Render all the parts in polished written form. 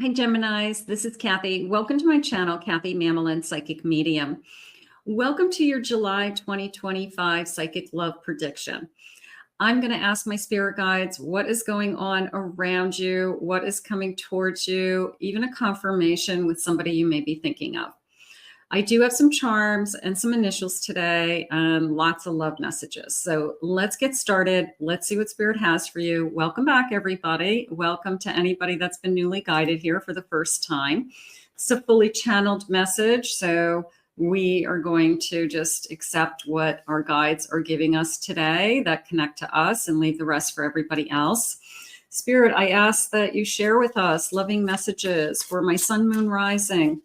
Hi, Geminis. This is Kathy. Welcome to my channel, Kathy Mamolen, Psychic Medium. Welcome to your July 2025 Psychic Love Prediction. I'm going to ask my spirit guides what is going on around you, what is coming towards you, even a confirmation with somebody you may be thinking of. I do have some charms and some initials today and lots of love messages. So let's get started. Let's see what Spirit has for you. Welcome back, everybody. Welcome to anybody that's been newly guided here for the first time. It's a fully channeled message. So we are going to just accept what our guides are giving us today that connect to us and leave the rest for everybody else. Spirit, I ask that you share with us loving messages for my sun, moon, rising,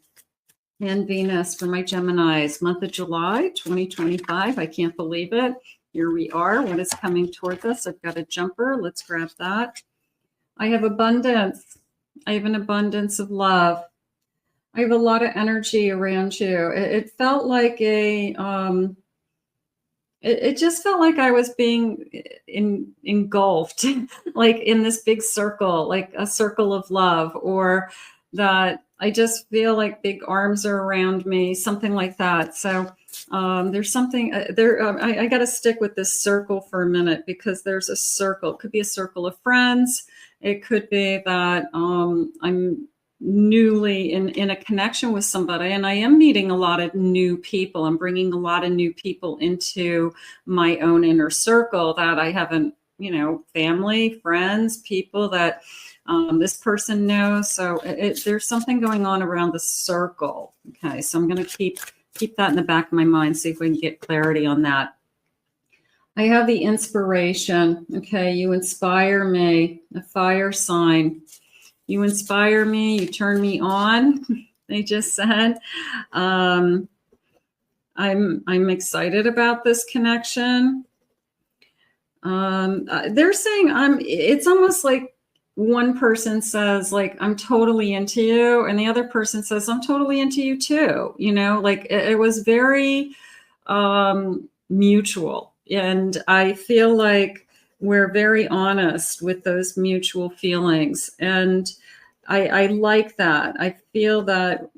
and Venus for my Geminis, month of July 2025. I can't believe it. Here we are. What is coming towards us? I've got a jumper. Let's grab that. I have abundance. I have an abundance of love. I have a lot of energy around you. It felt like it just felt like I was being engulfed, like in this big circle, like a circle of love, or that I just feel like big arms are around me, something like that. So there's something there. I got to stick with this circle for a minute because there's a circle. It could be a circle of friends. It could be that I'm newly in a connection with somebody, and I am meeting a lot of new people. I'm bringing a lot of new people into my own inner circle that I haven't, family, friends, people that this person knows. So there's something going on around the circle. Okay, so I'm going to keep that in the back of my mind, see if we can get clarity on that. I have the inspiration. Okay, you inspire me, a fire sign. You inspire me, you turn me on, they just said. I'm excited about this connection. They're saying it's almost like one person says, like, I'm totally into you, and the other person says, I'm totally into you too. Like it was very mutual. And I feel like we're very honest with those mutual feelings. And I like that. I feel that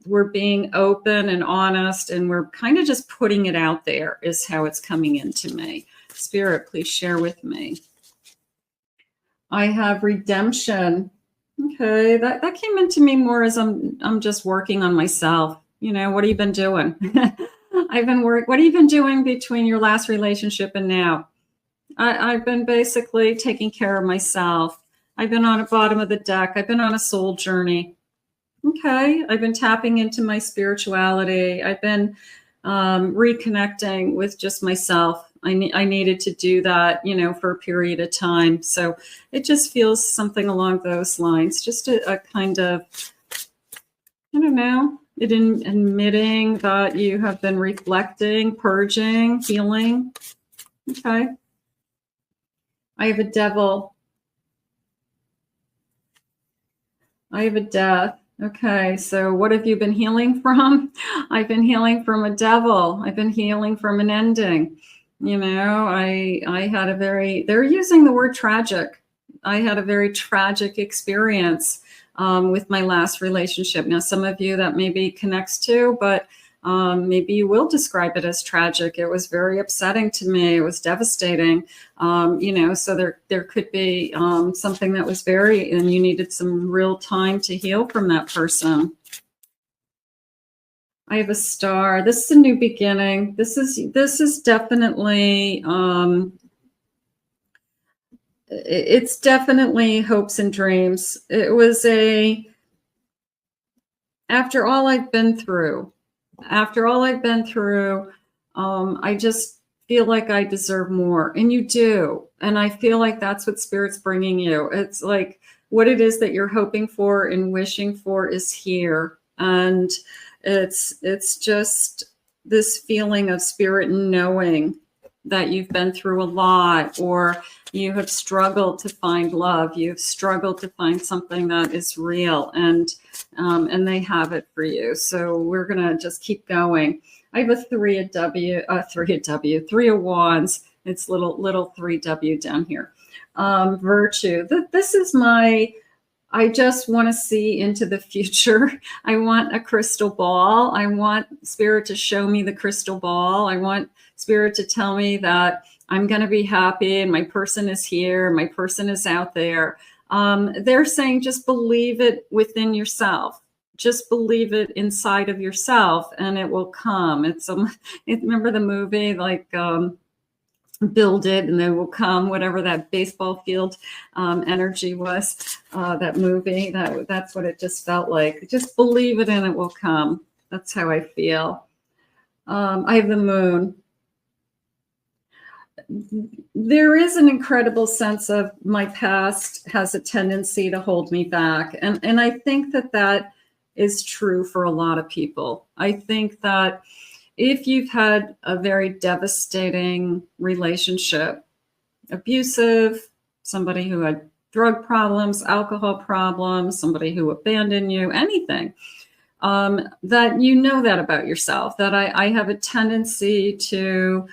we're being open and honest, and we're kind of just putting it out there is how it's coming into me. Spirit, please share with me. I have redemption. Okay, that came into me more as I'm just working on myself. What have you been doing? What have you been doing between your last relationship and now? I've been basically taking care of myself. I've been on the bottom of the deck. I've been on a soul journey. Okay, I've been tapping into my spirituality. I've been reconnecting with just myself. I needed to do that, for a period of time. So it just feels something along those lines. Just a kind of, I don't know, admitting that you have been reflecting, purging, healing. Okay. I have a devil. I have a death. Okay, so what have you been healing from? I've been healing from a devil. I've been healing from an ending. I had they're using the word tragic. I had a very tragic experience with my last relationship. Now, some of you that maybe connects to, but maybe you will describe it as tragic. It was very upsetting to me. It was devastating. So there could be something that was and you needed some real time to heal from that person. I have a star. This is a new beginning. This is definitely, it's definitely hopes and dreams. It was after all I've been through, I just feel like I deserve more. And you do. And I feel like that's what Spirit's bringing you. It's like what it is that you're hoping for and wishing for is here. And it's just this feeling of Spirit knowing that you've been through a lot, or you have struggled to find love. You've struggled to find something that is real, and they have it for you. So we're going to just keep going. I have a three of wands. It's little 3W down here. Virtue. This is my I just want to see into the future. I want a crystal ball. I want Spirit to show me the crystal ball. I want Spirit to tell me that I'm going to be happy and my person is here, my person is out there. They're saying just believe it within yourself. Just believe it inside of yourself and it will come. Remember the movie, like, build it and they will come, whatever that baseball field energy was, that movie, that's what it just felt like. Just believe it and it will come. That's how I feel. I have the moon. There is an incredible sense of my past has a tendency to hold me back. And I think that is true for a lot of people. I think that if you've had a very devastating relationship, abusive, somebody who had drug problems, alcohol problems, somebody who abandoned you, anything, that you know that about yourself, that I have a tendency to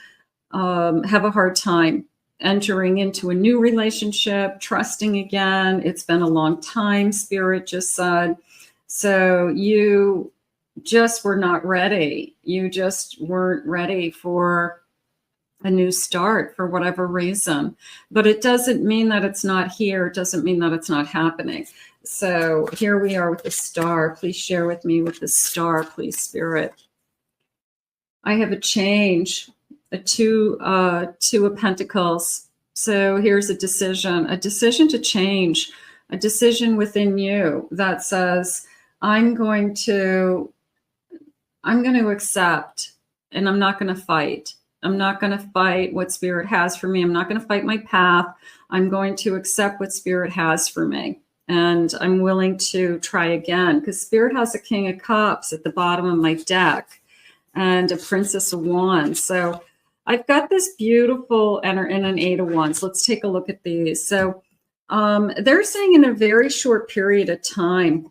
have a hard time entering into a new relationship, trusting again. It's been a long time, Spirit just said. So you just were not ready. You just weren't ready for a new start for whatever reason. But it doesn't mean that it's not here. It doesn't mean that it's not happening. So here we are with the star. Please share with me with the star, please, Spirit. I have a change, a two of Pentacles. So here's a decision to change, a decision within you that says, I'm going to accept, and I'm not going to fight. I'm not going to fight what Spirit has for me. I'm not going to fight my path. I'm going to accept what Spirit has for me. And I'm willing to try again, because Spirit has a King of Cups at the bottom of my deck and a Princess of Wands. So I've got this beautiful, and an Eight of Wands. Let's take a look at these. So they're saying in a very short period of time.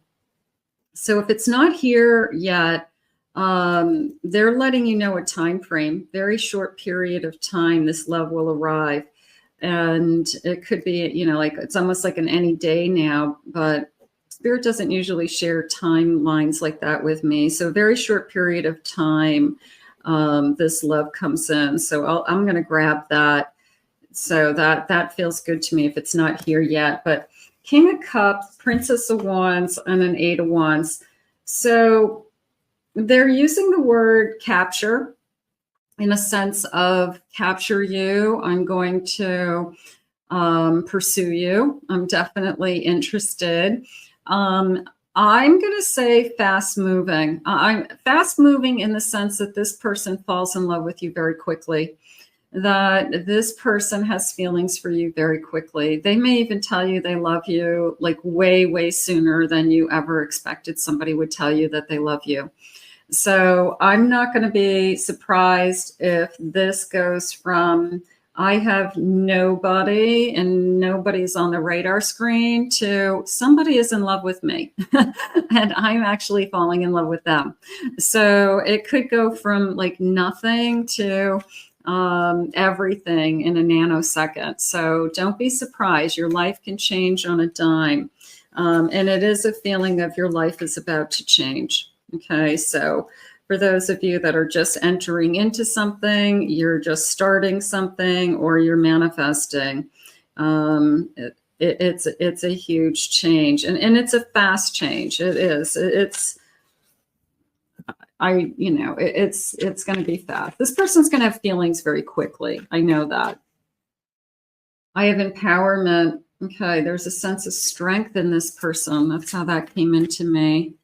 So if it's not here yet, they're letting you know a time frame, very short period of time, this love will arrive. And it could be, like it's almost like an any day now, but Spirit doesn't usually share timelines like that with me. So very short period of time, this love comes in. So I'm going to grab that. So that feels good to me if it's not here yet. But King of Cups, Princess of Wands, and an Eight of Wands. So they're using the word capture in a sense of capture you. I'm going to pursue you. I'm definitely interested. I'm going to say fast moving. I'm fast moving in the sense that this person falls in love with you very quickly, that this person has feelings for you very quickly. They may even tell you they love you like way, way sooner than you ever expected somebody would tell you that they love you. So I'm not going to be surprised if this goes from I have nobody and nobody's on the radar screen to somebody is in love with me and I'm actually falling in love with them. So it could go from like nothing to everything in a nanosecond. So don't be surprised. Your life can change on a dime. And it is a feeling of your life is about to change. Okay, so for those of you that are just entering into something, you're just starting something, or you're manifesting, it's a huge change, and it's a fast change. It is. It's going to be fast. This person's going to have feelings very quickly. I know that. I have empowerment. Okay, there's a sense of strength in this person. That's how that came into me.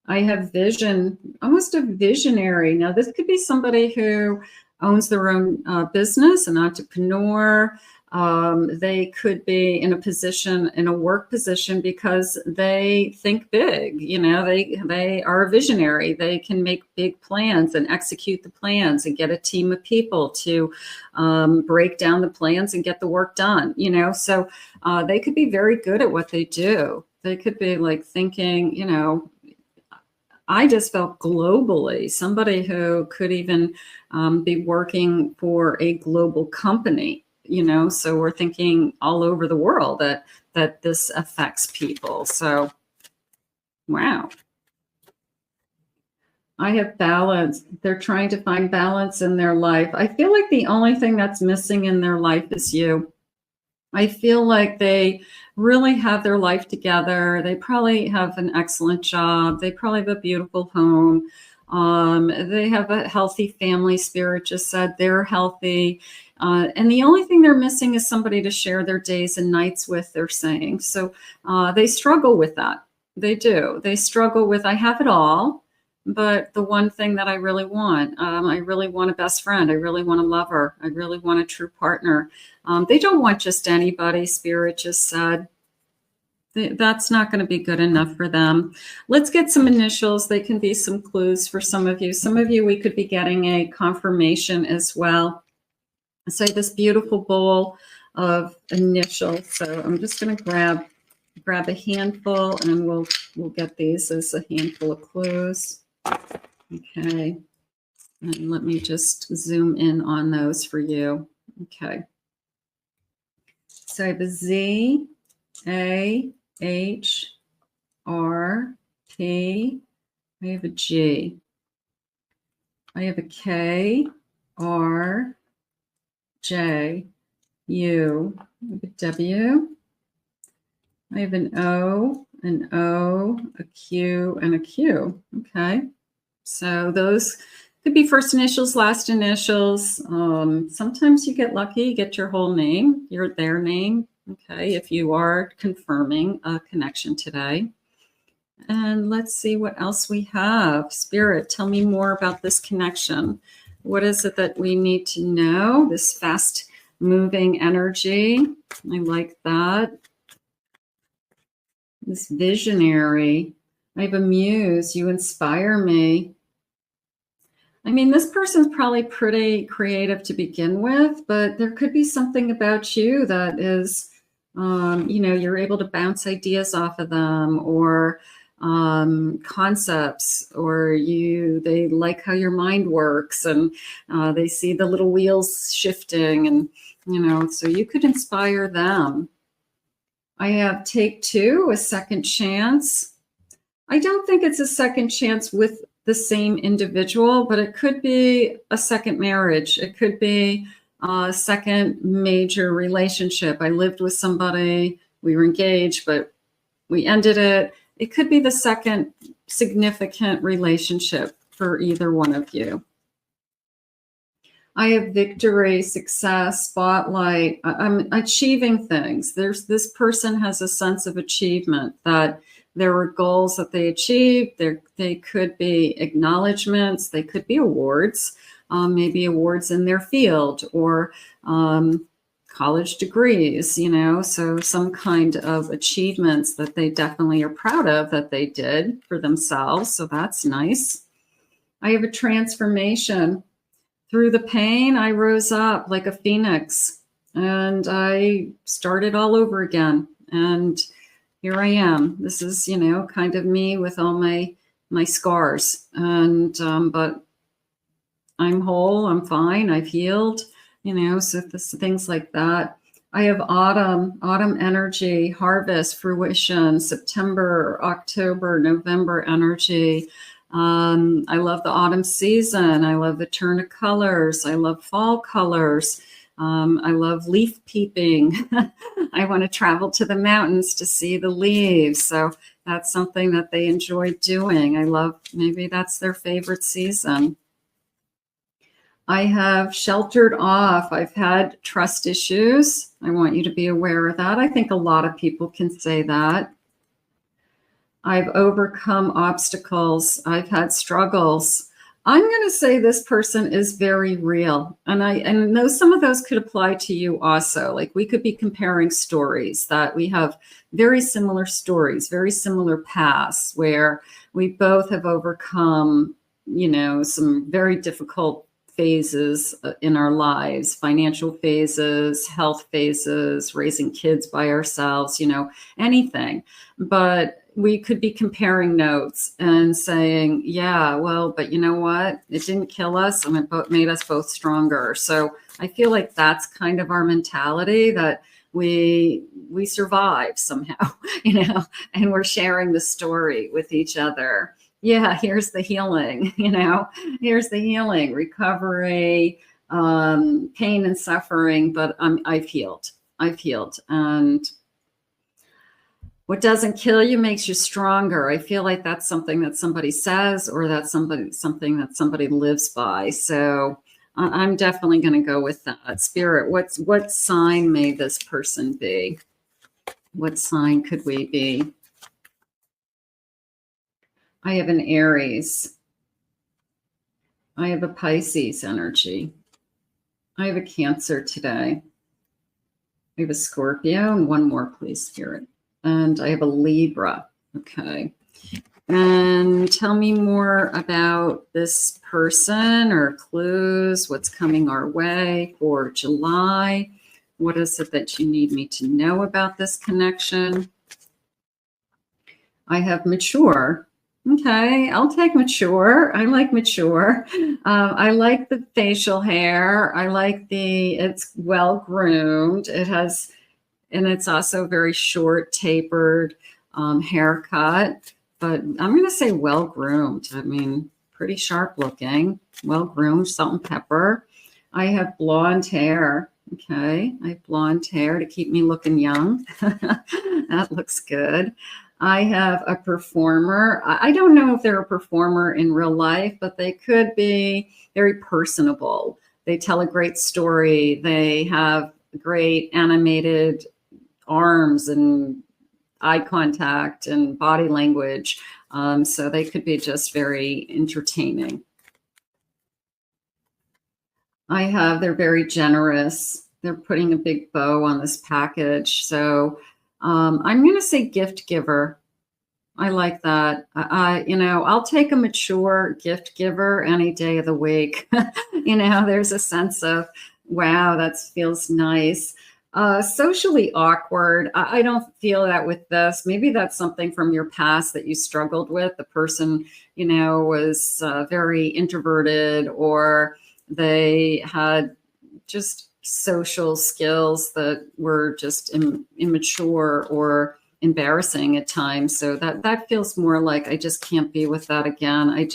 I have vision, almost a visionary. Now, this could be somebody who owns their own business, an entrepreneur. They could be in a work position because they think big. They are a visionary. They can make big plans and execute the plans and get a team of people to break down the plans and get the work done. So they could be very good at what they do. They could be like thinking, I just felt globally, somebody who could even be working for a global company, so we're thinking all over the world that that this affects people. So, wow. I have balance. They're trying to find balance in their life. I feel like the only thing that's missing in their life is you. I feel like they really have their life together. They probably have an excellent job. They probably have a beautiful home. They have a healthy family. Spirit just said they're healthy. And the only thing they're missing is somebody to share their days and nights with, they're saying. So they struggle with that. They do. They struggle with, I have it all, but the one thing that I really want a best friend. I really want a lover. I really want a true partner. They don't want just anybody, Spirit just said. That's not going to be good enough for them. Let's get some initials. They can be some clues for some of you. Some of you, we could be getting a confirmation as well. So this beautiful bowl of initials. So I'm just going to grab a handful, and we'll get these as a handful of clues. Okay. And let me just zoom in on those for you. Okay. So I have a Z, A, H, R, T. I have a G. I have a K, R, J, U. I have a W. I have an O, a Q, and a Q. Okay. So those could be first initials, last initials. Sometimes you get lucky, you get your whole name, their name. Okay, if you are confirming a connection today. And let's see what else we have. Spirit, tell me more about this connection. What is it that we need to know? This fast moving energy. I like that. This visionary. I have a muse. You inspire me. I mean, this person's probably pretty creative to begin with, but there could be something about you that is, you're able to bounce ideas off of them, or concepts, or they like how your mind works, and they see the little wheels shifting, and, so you could inspire them. I have take two, a second chance. I don't think it's a second chance with the same individual, but it could be a second marriage. It could be a second major relationship. I lived with somebody, we were engaged, but we ended it. It could be the second significant relationship for either one of you. I have victory, success, spotlight. I'm achieving things. This person has a sense of achievement, that there were goals that they achieved. They could be acknowledgments. They could be awards, maybe awards in their field, or college degrees, so some kind of achievements that they definitely are proud of that they did for themselves. So that's nice. I have a transformation. Through the pain, I rose up like a phoenix, and I started all over again. And here I am. This is, kind of me with all my scars. And, but I'm whole, I'm fine, I've healed, so things like that. I have autumn energy, harvest, fruition, September, October, November energy. I love the autumn season. I love the turn of colors. I love fall colors. I love leaf peeping. I want to travel to the mountains to see the leaves. So that's something that they enjoy doing. Maybe that's their favorite season. I have sheltered off. I've had trust issues. I want you to be aware of that. I think a lot of people can say that. I've overcome obstacles. I've had struggles. I'm going to say this person is very real. And I know some of those could apply to you also. Like, we could be comparing stories, that we have very similar stories, very similar paths, where we both have overcome, some very difficult phases in our lives, financial phases, health phases, raising kids by ourselves, anything. But we could be comparing notes and saying, yeah, well, but you know what? It didn't kill us, and it made us both stronger. So I feel like that's kind of our mentality, that we survive somehow, and we're sharing the story with each other. Yeah, here's the healing, here's the healing, recovery, pain and suffering, but I've healed. And what doesn't kill you makes you stronger. I feel like that's something that somebody says, or that's something that somebody lives by. So I'm definitely going to go with that. Spirit, what sign may this person be? What sign could we be? I have an Aries. I have a Pisces energy. I have a Cancer today. I have a Scorpio, and one more, please, Spirit. And I have a Libra. Okay. And tell me more about this person, or clues, what's coming our way for July. What is it that you need me to know about this connection? I have mature. Okay, I'll take mature. I like mature. I like the facial hair. I like it's well groomed. And it's also very short, tapered haircut. But I'm going to say well groomed. I mean, pretty sharp looking, well groomed, salt and pepper. I have blonde hair. Okay, I have blonde hair to keep me looking young. That looks good. I have a performer. I don't know if they're a performer in real life, but they could be very personable. They tell a great story. They have great animated arms and eye contact and body language. So they could be just very entertaining. They're very generous. They're putting a big bow on this package. So I'm going to say gift giver. I like that. I'll take a mature gift giver any day of the week. There's a sense of, wow, that feels nice. Socially awkward. I don't feel that with this. Maybe that's something from your past that you struggled with. The person, was very introverted, or they had just social skills that were just immature or embarrassing at times. So that feels more like I just can't be with that again. I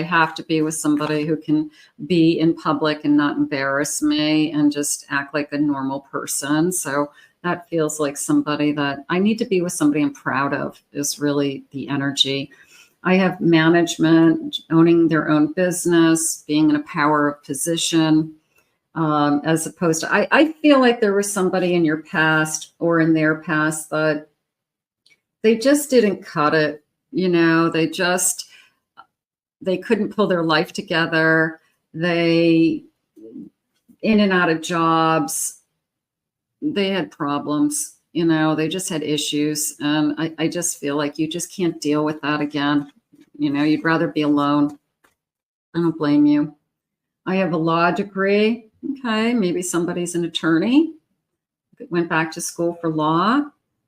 have to be with somebody who can be in public and not embarrass me and just act like a normal person. So that feels like somebody that I need to be with, somebody I'm proud of, is really the energy. I have management, owning their own business, being in a power of position. As opposed to, I feel like there was somebody in your past or in their past that they just didn't cut it. They couldn't pull their life together. They, in and out of jobs, they had problems, they just had issues. And I just feel like you just can't deal with that again. You'd rather be alone. I don't blame you. I have a law degree. Okay, maybe somebody's an attorney, went back to school for law.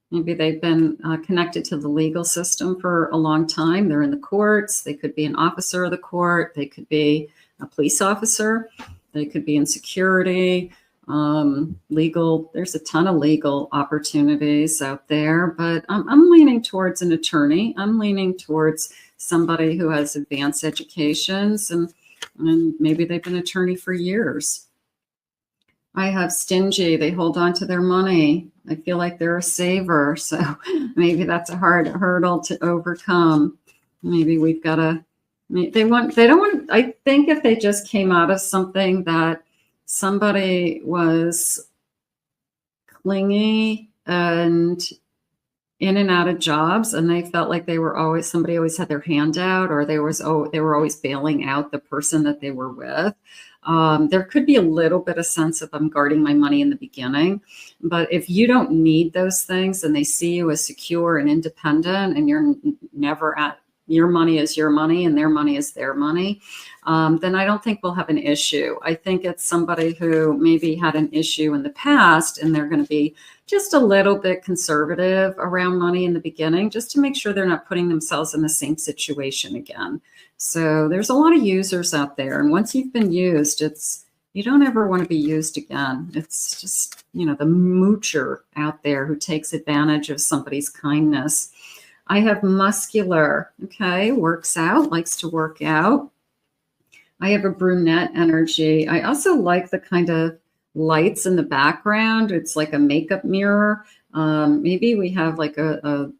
Maybe they've been connected to the legal system for a long time. They're in the courts. They could be an officer of the court. They could be a police officer. They could be in security, legal. There's a ton of legal opportunities out there, but I'm leaning towards an attorney. I'm leaning towards somebody who has advanced educations, and maybe they've been an attorney for years. I have stingy. They hold on to their money. I feel like they're a saver. So maybe that's a hard hurdle to overcome. Maybe we've got to, I think if they just came out of something that somebody was clingy and in and out of jobs, and they felt like somebody always had their hand out, or they were always bailing out the person that they were with. There could be a little bit of sense of, I'm guarding my money in the beginning, but if you don't need those things and they see you as secure and independent, and you're never at, your money is your money and their money is their money, then I don't think we'll have an issue. I think it's somebody who maybe had an issue in the past, and they're going to be just a little bit conservative around money in the beginning, just to make sure they're not putting themselves in the same situation again. So there's a lot of users out there. And once you've been used, it's you don't ever want to be used again. It's just, you know, the moocher out there who takes advantage of somebody's kindness. I have muscular, okay, works out, likes to work out. I have a brunette energy. I also like the kind of lights in the background. It's like a makeup mirror. Maybe we have like a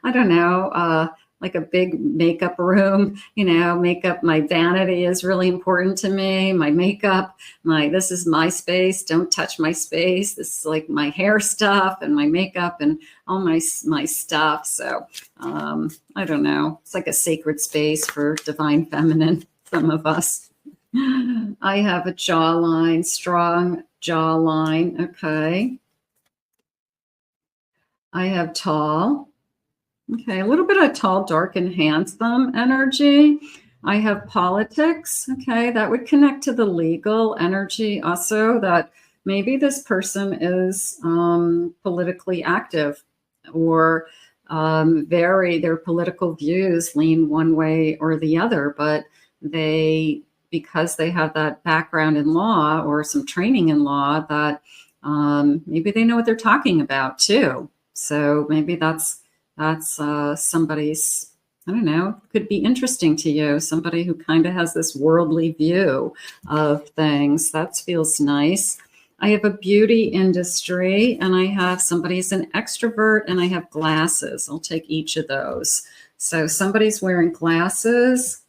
I don't know, like a big makeup room, you know, makeup. My vanity is really important to me. My makeup, this is my space. Don't touch my space. This is like my hair stuff and my makeup and all my stuff. So I don't know. It's like a sacred space for divine feminine, some of us. I have a jawline, strong jawline. Okay. I have tall. Okay, a little bit of tall, dark, and handsome energy. I have politics. Okay, that would connect to the legal energy also, that maybe this person is politically active, or their political views lean one way or the other, but because they have that background in law or some training in law, that maybe they know what they're talking about too. So maybe that's somebody's, I don't know, could be interesting to you. Somebody who kind of has this worldly view of things. That feels nice. I have a beauty industry, and I have somebody's an extrovert, and I have glasses. I'll take each of those. So somebody's wearing glasses.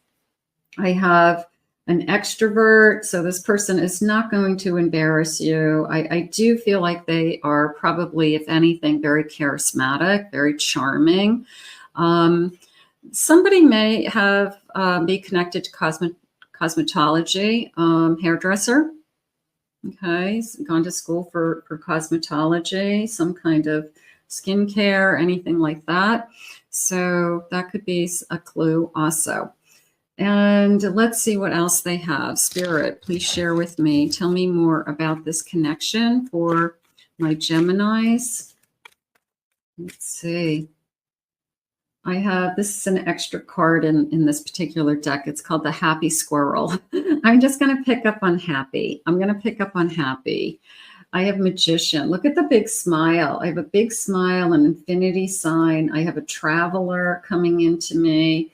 I have an extrovert. So this person is not going to embarrass you. I do feel like they are probably, if anything, very charismatic, very charming. Somebody may have be connected to cosmetology, hairdresser. Okay, gone to school for cosmetology, some kind of skincare, anything like that. So that could be a clue also. And let's see what else they have. Spirit, please share with me. Tell me more about this connection for my Geminis. Let's see. I have, this is an extra card in this particular deck. It's called the Happy Squirrel. I'm just going to pick up on happy. I'm going to pick up on happy. I have Magician. Look at the big smile. I have a big smile, an infinity sign. I have a traveler coming into me.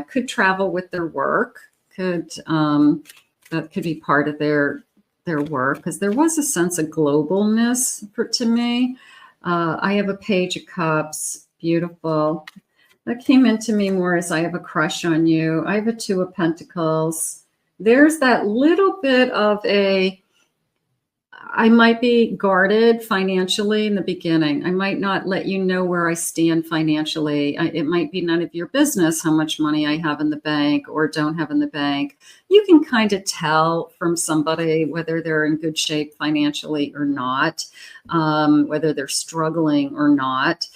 Could travel with their work. That could be part of their work, because there was a sense of globalness to me. I have a Page of Cups. Beautiful. That came into me more as I have a crush on you. I have a Two of Pentacles. There's that little bit of I might be guarded financially in the beginning. I might not let you know where I stand financially. It might be none of your business how much money I have in the bank or don't have in the bank. You can kind of tell from somebody whether they're in good shape financially or not, whether they're struggling or not.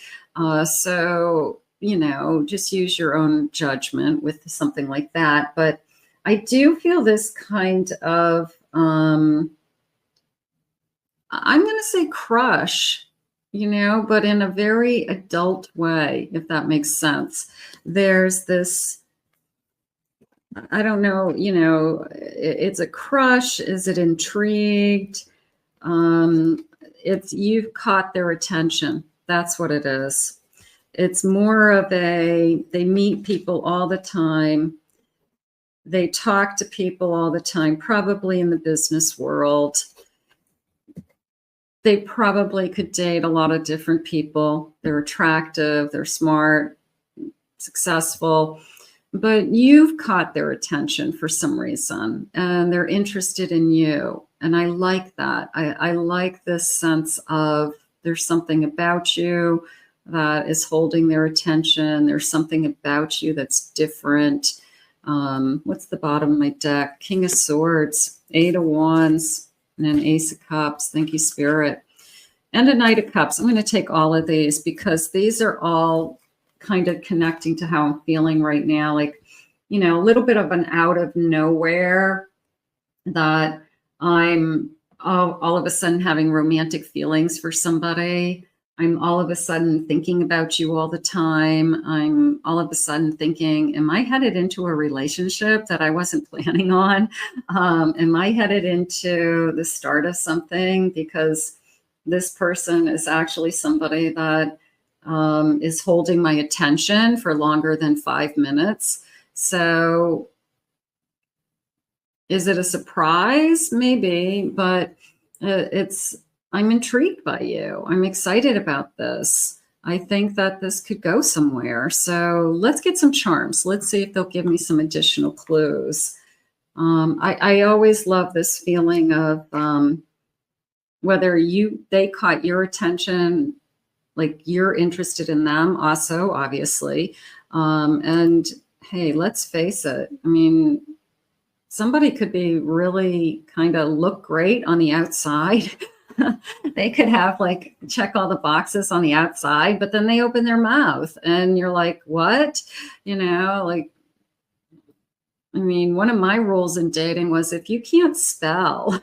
So, you know, just use your own judgment with something like that. But I do feel this kind of, I'm going to say crush, you know, but in a very adult way, if that makes sense. There's this, I don't know, you know, it's a crush. Is it intrigued? You've caught their attention. That's what it is. It's more of they meet people all the time. They talk to people all the time, probably in the business world. They probably could date a lot of different people. They're attractive, they're smart, successful, but you've caught their attention for some reason, and they're interested in you. And I like that. I like this sense of there's something about you that is holding their attention. There's something about you that's different. What's the bottom of my deck? King of Swords, Eight of Wands, and an Ace of Cups. Thank you, Spirit. And a Knight of Cups. I'm going to take all of these because these are all kind of connecting to how I'm feeling right now. Like, you know, a little bit of an out of nowhere that I'm all of a sudden having romantic feelings for somebody. I'm all of a sudden thinking about you all the time. I'm all of a sudden thinking, am I headed into a relationship that I wasn't planning on? Am I headed into the start of something? Because this person is actually somebody that is holding my attention for longer than 5 minutes. So is it a surprise? Maybe, but I'm intrigued by you. I'm excited about this. I think that this could go somewhere. So let's get some charms. Let's see if they'll give me some additional clues. I always love this feeling of whether they caught your attention, like you're interested in them also, obviously. And hey, let's face it. I mean, somebody could be really kind of look great on the outside. They could have like check all the boxes on the outside, but then they open their mouth and you're like, what? You know, like, I mean, one of my rules in dating was if you can't spell,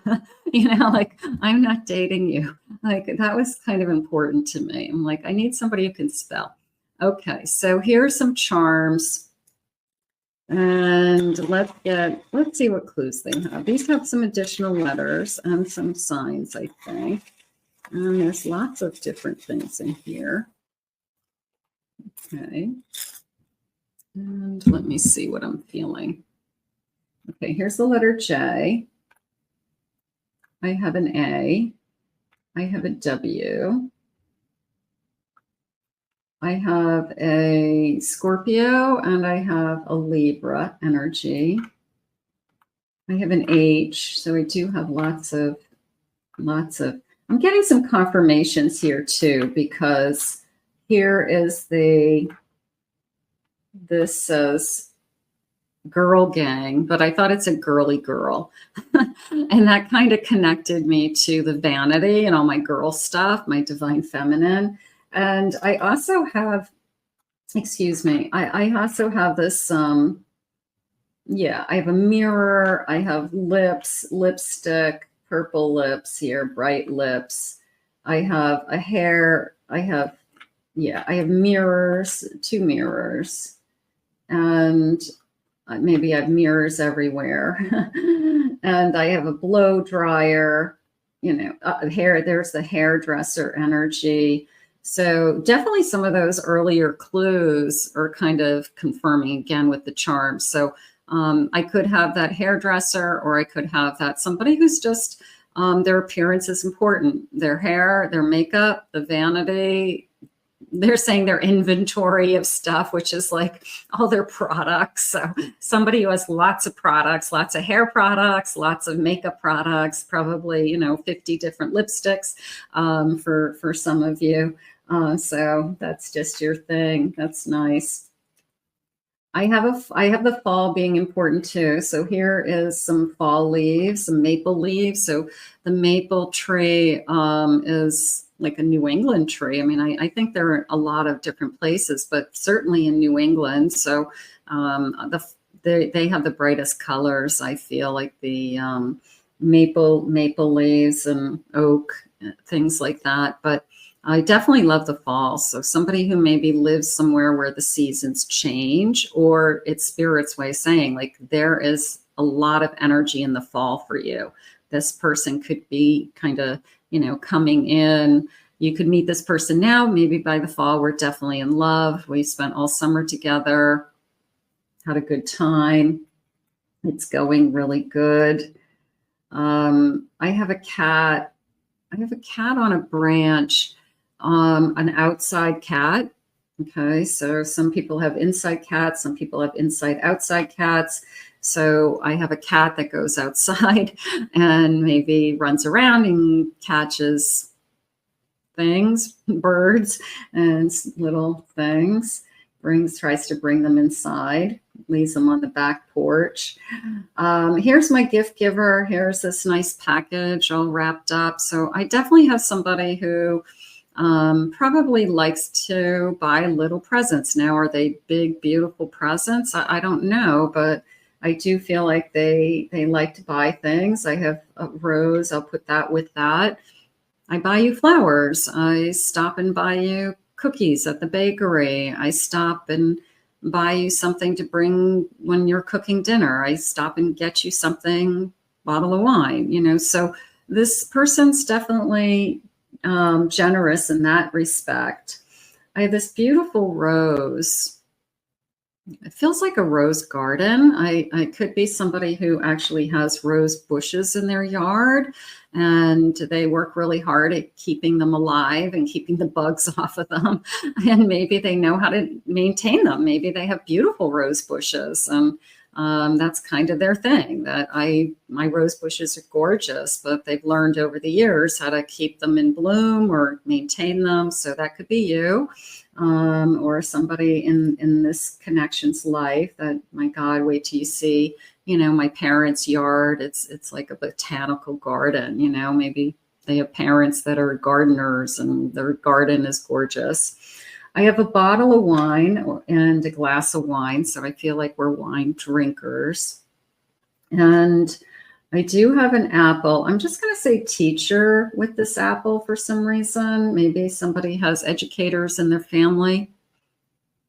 you know, like I'm not dating you. Like that was kind of important to me. I'm like, I need somebody who can spell. Okay, so here's some charms. And let's see what clues they have. These have some additional letters and some signs, I think. And there's lots of different things in here. Okay. And let me see what I'm feeling. Okay, here's the letter J. I have an A. I have a W. I have a Scorpio and I have a Libra energy. I have an H, so I do have lots of, I'm getting some confirmations here too, because here is this says girl gang, but I thought it's a girly girl. And that kind of connected me to the vanity and all my girl stuff, my divine feminine. And I also have, excuse me, I also have this, yeah, I have a mirror, I have lips, lipstick, purple lips here, bright lips. I have a hair, I have mirrors, 2 mirrors. And maybe I have mirrors everywhere. And I have a blow dryer, you know, hair, there's the hairdresser energy. So definitely some of those earlier clues are kind of confirming again with the charms. So I could have that hairdresser, or I could have that somebody who's just, their appearance is important. Their hair, their makeup, the vanity. They're saying their inventory of stuff, which is like all their products. So somebody who has lots of products, lots of hair products, lots of makeup products, probably, you know, 50 different lipsticks for some of you. So that's just your thing. That's nice. I have the fall being important too. So here is some fall leaves, some maple leaves. So the maple tree is like a New England tree. I mean, I think there are a lot of different places, but certainly in New England. So they have the brightest colors. I feel like the maple leaves and oak, things like that. But I definitely love the fall. So somebody who maybe lives somewhere where the seasons change, or it's spirit's way of saying like there is a lot of energy in the fall for you. This person could be kind of, you know, coming in. You could meet this person now. Maybe by the fall, we're definitely in love. We spent all summer together, had a good time. It's going really good. I have a cat. I have a cat on a branch, an outside cat. Okay, so some people have inside cats, some people have inside outside cats. So I have a cat that goes outside and maybe runs around and catches things, birds and little things, tries to bring them inside, leaves them on the back porch. Here's my gift giver. Here's this nice package all wrapped up. So I definitely have somebody who probably likes to buy little presents. Now, are they big, beautiful presents? I don't know, but I do feel like they like to buy things. I have a rose. I'll put that with that. I buy you flowers. I stop and buy you cookies at the bakery. I stop and buy you something to bring when you're cooking dinner. I stop and get you something, bottle of wine, you know. So this person's definitely generous in that respect. I have this beautiful rose. It feels like a rose garden. I could be somebody who actually has rose bushes in their yard, and they work really hard at keeping them alive and keeping the bugs off of them. And maybe they know how to maintain them. Maybe they have beautiful rose bushes, and that's kind of their thing. That my rose bushes are gorgeous, but they've learned over the years how to keep them in bloom or maintain them. So that could be you. Or somebody in this connection's life that, my God, wait till you see, you know, my parents' yard. It's like a botanical garden, you know. Maybe they have parents that are gardeners and their garden is gorgeous. I have a bottle of wine and a glass of wine, so I feel like we're wine drinkers. And I do have an apple. I'm just going to say teacher with this apple for some reason. Maybe somebody has educators in their family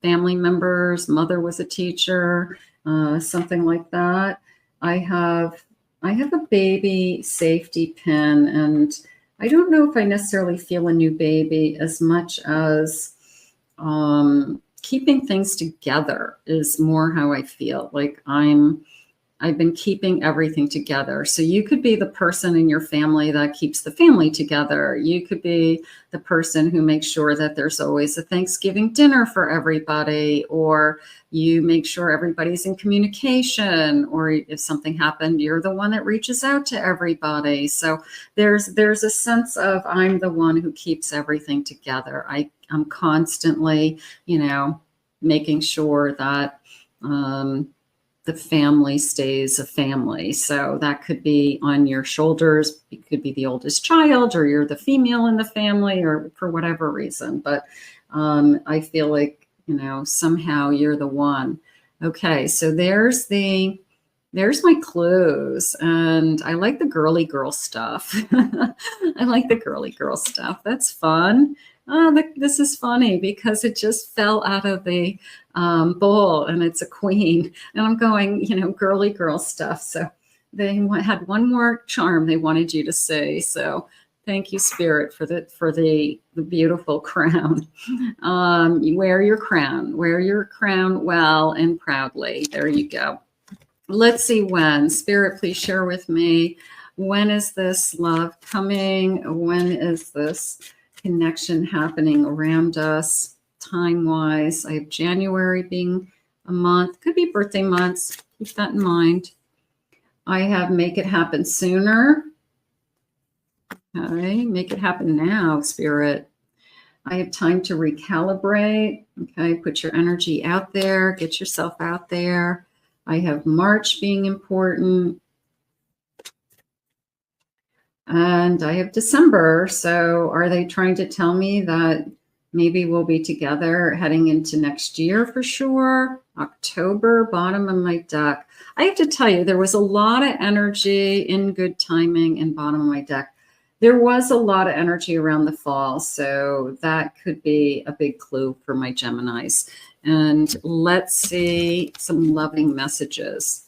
members. Mother was a teacher, something like that. I have a baby safety pin, and I don't know if I necessarily feel a new baby as much as keeping things together is more how I feel. Like I've been keeping everything together. So you could be the person in your family that keeps the family together. You could be the person who makes sure that there's always a Thanksgiving dinner for everybody, or you make sure everybody's in communication, or if something happened, you're the one that reaches out to everybody. So there's a sense of I'm the one who keeps everything together. I'm constantly, you know, making sure that the family stays a family. So that could be on your shoulders. You could be the oldest child, or you're the female in the family, or for whatever reason. But I feel like, you know, somehow you're the one. Okay, so there's my clues. And I like the girly girl stuff. I like the girly girl stuff. That's fun. This is funny because it just fell out of the bowl, and it's a queen. And I'm going, you know, girly girl stuff. So they had one more charm they wanted you to say. So thank you, Spirit, for the beautiful crown. You wear your crown. Wear your crown well and proudly. There you go. Let's see when. Spirit, please share with me. When is this love coming? When is this connection happening around us time-wise? I have January being a month. Could be birthday months. Keep that in mind. I have make it happen sooner. Okay, make it happen now, Spirit. I have time to recalibrate. Okay, put your energy out there. Get yourself out there. I have March being important. And I have December. So are they trying to tell me that maybe we'll be together heading into next year for sure? October, bottom of my deck. I have to tell you, there was a lot of energy in good timing in bottom of my deck. There was a lot of energy around the fall. So that could be a big clue for my Geminis. And let's see some loving messages.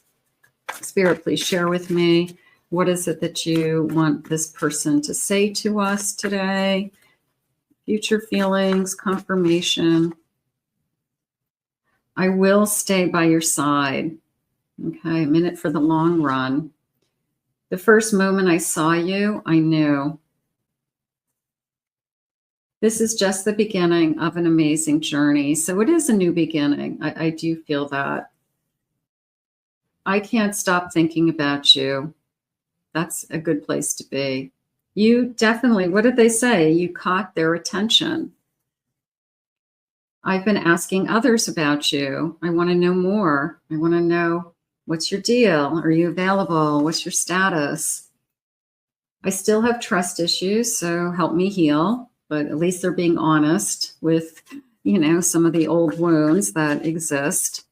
Spirit, please share with me. What is it that you want this person to say to us today? Future feelings, confirmation. I will stay by your side. Okay, I'm in it for the long run. The first moment I saw you, I knew. This is just the beginning of an amazing journey. So it is a new beginning. I do feel that. I can't stop thinking about you. That's a good place to be. You definitely, what did they say? You caught their attention. I've been asking others about you. I want to know more. I want to know, what's your deal? Are you available? What's your status? I still have trust issues, so help me heal. But at least they're being honest with, you know, some of the old wounds that exist.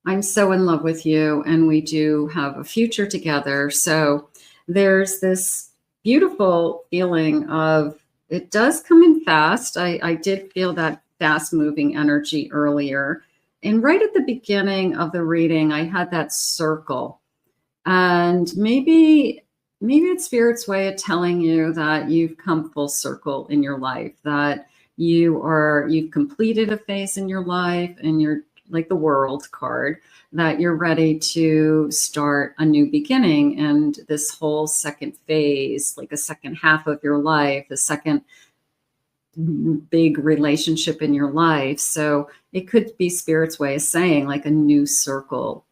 I'm so in love with you, and we do have a future together. So there's this beautiful feeling of, it does come in fast. I did feel that fast moving energy earlier. And right at the beginning of the reading, I had that circle. And maybe it's Spirit's way of telling you that you've come full circle in your life, that you've completed a phase in your life, and you're like the World card, that you're ready to start a new beginning. And this whole second phase, like a second half of your life, the second big relationship in your life. So it could be Spirit's way of saying like a new circle,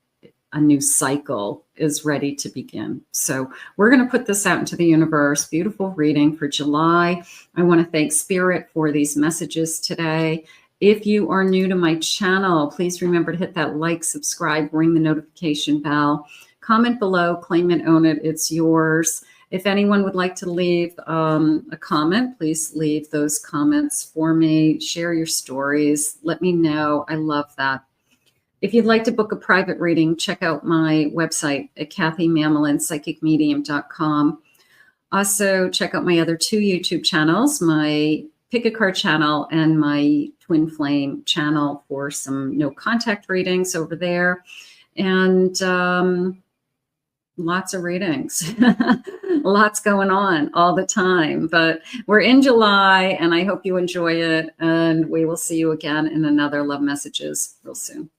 a new cycle is ready to begin. So we're going to put this out into the universe. Beautiful reading for July. I want to thank Spirit for these messages today. If you are new to my channel, please remember to hit that like, subscribe, ring the notification bell, comment below, claim it, own it, it's yours. If anyone would like to leave a comment, please leave those comments for me. Share your stories. Let me know. I love that. If you'd like to book a private reading, check out my website at kathymamolenspsychicmedium.com. Also, check out my other 2 YouTube channels, my Pick a Card channel and my Twin Flame channel for some no contact readings over there. And lots of readings, lots going on all the time. But we're in July, and I hope you enjoy it. And we will see you again in another Love Messages real soon.